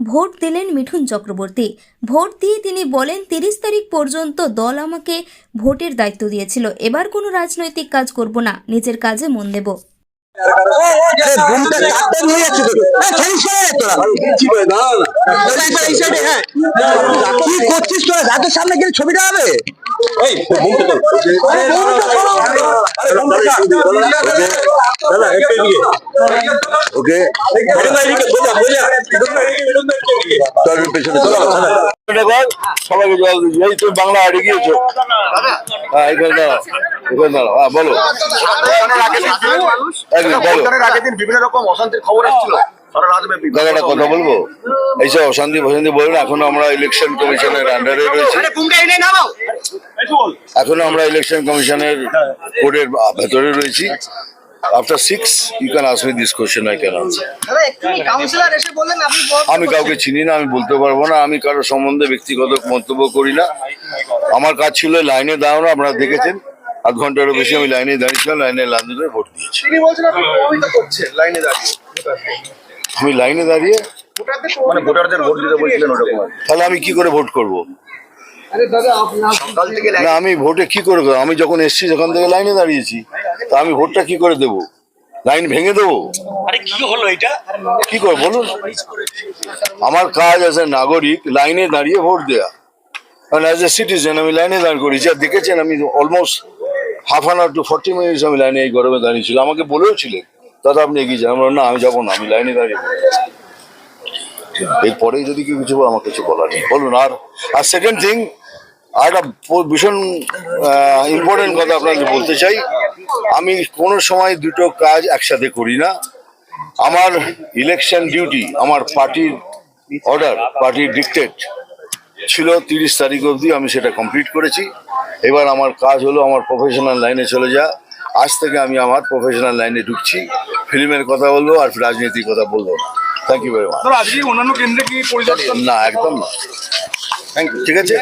Vote দিলেন Mithun Chakraborty. Vote দিয়ে তিনি বলেন 30 তারিখ পর্যন্ত দল আমাকে ভোটের দায়িত্ব দিয়েছিল, এবার কোনো রাজনৈতিক কাজ করব না, নিজের কাজে মন দেব। সামনে গেলে ছবিটা হবে। ওকে সবাইকে জল দিচ্ছি। এই তুমি বাংলা হারিয়ে গিয়েছো। হ্যাঁ এখানে দাঁড়াও, এখানে দাঁড়াও। হ্যাঁ বলো। বিভিন্ন রকম অশান্তির খবর আসছিল। একটা কথা বলবো, এইসব অশান্তি ফশান্তি বলবেন। এখনো আমরা ইলেকশন কমিশনের আন্ডারে রয়েছি, এখনো আমরা ইলেকশন কমিশনের কোর্টের ভেতরে রয়েছি। After 6, you can ask me this question, I can answer. আমি কাউকে চিনি না, আমি বলতে পারবো না। আমি কারো সম্বন্ধে ব্যক্তিগত মন্তব্য করি না। আমার কাজ ছিল লাইনে দাঁড়ানো, আপনারা দেখেছেন। আধ ঘন্টারও বেশি আমি লাইনে দাঁড়িয়েছিলাম, লাইনে লাইনে ভোট দিয়েছি। আমি লাইনে দাঁড়িয়ে মানে ভোটারদের ভোট দিতে বলছিলেন ওরকম। তাহলে আমি কি করে ভোট করব? না আমি ভোটে কি করে, আমি যখন এসছি সেখান থেকে লাইনে দাঁড়িয়েছি, তা আমি ভোটটা কি করে দেবো? লাইন ভেঙে দেবো? কি করে বলুন? আমার কাজ অ্যাজ এ নাগরিক লাইনে দাঁড়িয়ে ভোট দেয়া, কারণ অ্যাজ এ সিটিজেন আমি লাইনে দাঁড় করেছি। আর দেখেছেন আমি almost half an hour to 40 minutes আমি লাইনে এই গরমে দাঁড়িয়েছিলাম। আমাকে বলেও ছিলেন দাদা আপনি এগিয়ে যান, না আমি যাবো না, আমি লাইনে দাঁড়িয়ে। এরপরে যদি কেউ কিছু আমার কিছু বলার নেই, বলুন। আর সেকেন্ড থিং, আর একটা ভীষণ ইম্পর্টেন্ট কথা আপনাদের বলতে চাই। আমি কোনো সময় দুটো কাজ একসাথে করি না। আমার ইলেকশন ডিউটি, আমার পার্টির অর্ডার, পার্টির ডিক্টেট ছিল 30 তারিখ অবধি, আমি সেটা কমপ্লিট করেছি। এবার আমার কাজ হলো আমার প্রফেশনাল লাইনে চলে যা। আজ থেকে আমি আমার প্রফেশনাল লাইনে ঢুকছি, ফিল্মের কথা বলবো আর রাজনীতির কথা বলবো না। Thank you very much. আজকে অন্যান্য কেন্দ্রে কি পরিদর্শন? না একদম না, থ্যাংক ইউ, ঠিক আছে।